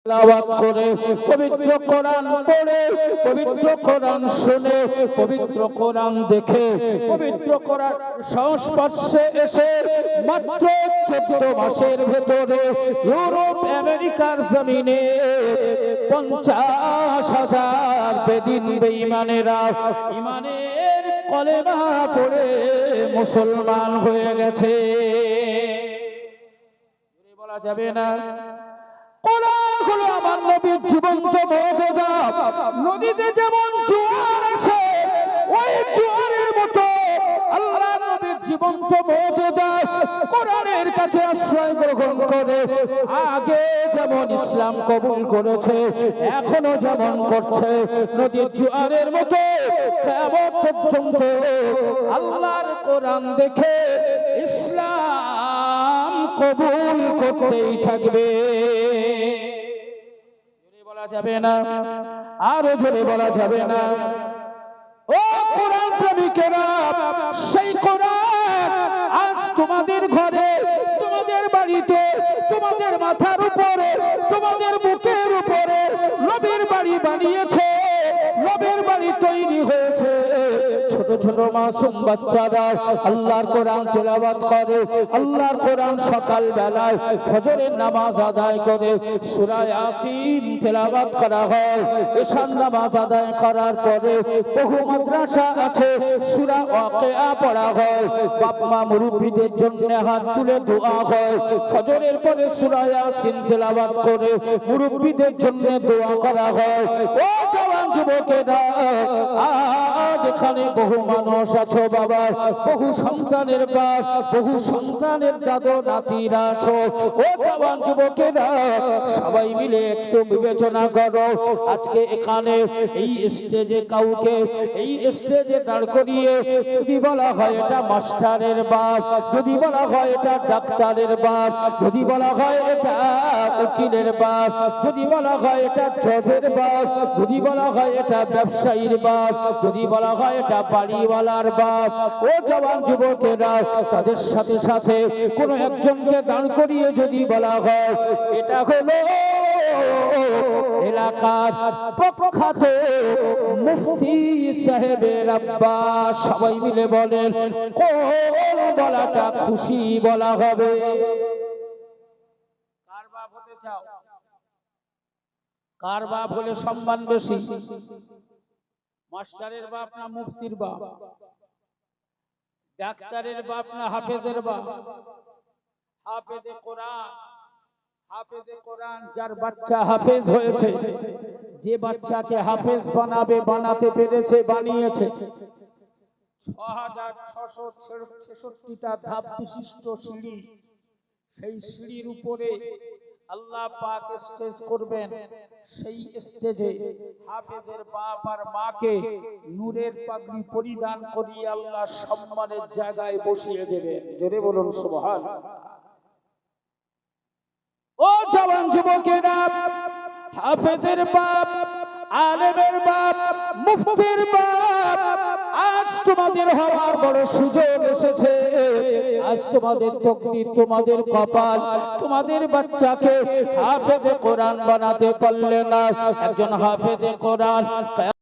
তেলাওয়াত করে পবিত্র কোরআন পড়ে পবিত্র কোরআন শুনে পবিত্র কোরআন দেখে পবিত্র কোরআন সংস্পর্শে এসে মাত্র 14 মাসের ভেতরে ইউরোপ আমেরিকার জমিনে 50,000 বেদিন বেঈমানেরা ঈমানের কলেমা পড়ে মুসলমান হয়ে গেছে। বলা যাবে না কোরআন হলো আমার নবীর জীবন্ত মুজিজা। নদীতে যেমন জোয়ার আসে ওই জোয়ারের মতো আল্লাহ নবীর জীবন্ত মুজিজা কোরআনের কাছে আশ্রয় গ্রহণ করে আগে যেমন ইসলাম কবুল করেছে এখনো যেমন করছে নদীর জোয়ারের মতো কিয়ামত পর্যন্ত আল্লাহর কোরআন দেখে ইসলাম কবুল করতেই থাকবে। বলা যাবে না, আরো জোরে বলা যাবে না। ও কোরআন প্রেমিকেরা, সেই কোরআন আজ তোমাদের ঘরে, তোমাদের বাড়িতে, তোমাদের মাথার উপরে, তোমাদের বুকের উপরে নবীর বাড়ি বানিয়েছে, নবীর বাড়ি তৈরি হয়েছে। ছোট ছোট মাসুম বাচ্চারা আল্লাহর কোরআন তেলাওয়াত করে, আল্লাহর কোরআন সকাল বেলায় ফজরের নামাজ আদায় করে সূরা ইয়াসিন তেলাওয়াত করা হয়। ঈশার নামাজ আদায় করার পরে বহু মাদ্রাসা আছে সূরা ওয়াকিয়া পড়া হয়। বাপ মা মুরব্বিদের জন্য হাত তুলে দোয়া হয়। ফজরের পরে সূরা ইয়াসিন তেলাওয়াত করে মুরব্বিদের জন্য দোয়া করা হয়। ও জওয়ান যুবকেরা, আজ এখানে বহু মানুষ আছো বাবা, বহু সন্তানের বাপ, বহু সন্তানের দাদু নাতিরা আছো। ও জওয়ান যুবকেরা, সবাই মিলে একটু বিবেচনা করো। আজকে এখানে এই স্টেজে কাউকে এই স্টেজে দাঁড় করিয়ে যদি বলা হয় এটা মাস্টারের বাপ, যদি বলা হয় এটা ডাক্তারের বাপ, যদি বলা হয় এটা উকিলের বাপ, যদি বলা হয় এটা জজের বাপ, যদি বলা হয় এটা ব্যবসায়ীর বাপ, যদি বলা হয় এটা বাড়িওয়ালার বাপ, ও জওয়ান যুবকেরা, তাদের সাথে সাথে কোন একজনকে দাঁড় করিয়ে যদি বলা হয় এটা হলো এলাকার প্রখ্যাত মুফতি সাহেবের আব্বা, সবাই মিলে বলেন কোন বলাটা খুশি বলা হবে? কার বাপ হতে চাও? কার বাপ হলে সম্মান বেশি? মাস্টারের বাপ না মুফতির বাপ? ডাক্তারের বাপ না হাফেজের বাপ? হাফেজে কোরআন, হাফেজে কোরআন যার বাচ্চা হাফেজ হয়েছে, যে বাচ্চাকে হাফেজ বানাবে, বানাতে পেরেছে, বানিয়েছে। ৬৬৬৬টা ধাপ বিশিষ্ট সিঁড়ি, সেই সিঁড়ির উপরে আল্লাহ পাক স্টেজ করবেন। সেই স্টেজে হাফেজের বাপ আর মাকে নূরের পাগড়ি পরিধান করিয়ে আল্লাহ সম্মানের জায়গায় বসিয়ে দেবেন। জোরে বলুন সুবহানাল্লাহ। ও জওয়ান যুবকেরা, হাফেজের বাপ, আলেমের বাপ, মুফতির বাপ, আজ তোমাদের হওয়ার বড় সুযোগ এসেছে। আজ তোমাদের তকদির, তোমাদের কপাল, তোমাদের বাচ্চাকে হাফেজে কোরআন বানাতে পারলে না। একজন হাফেজে কোরআন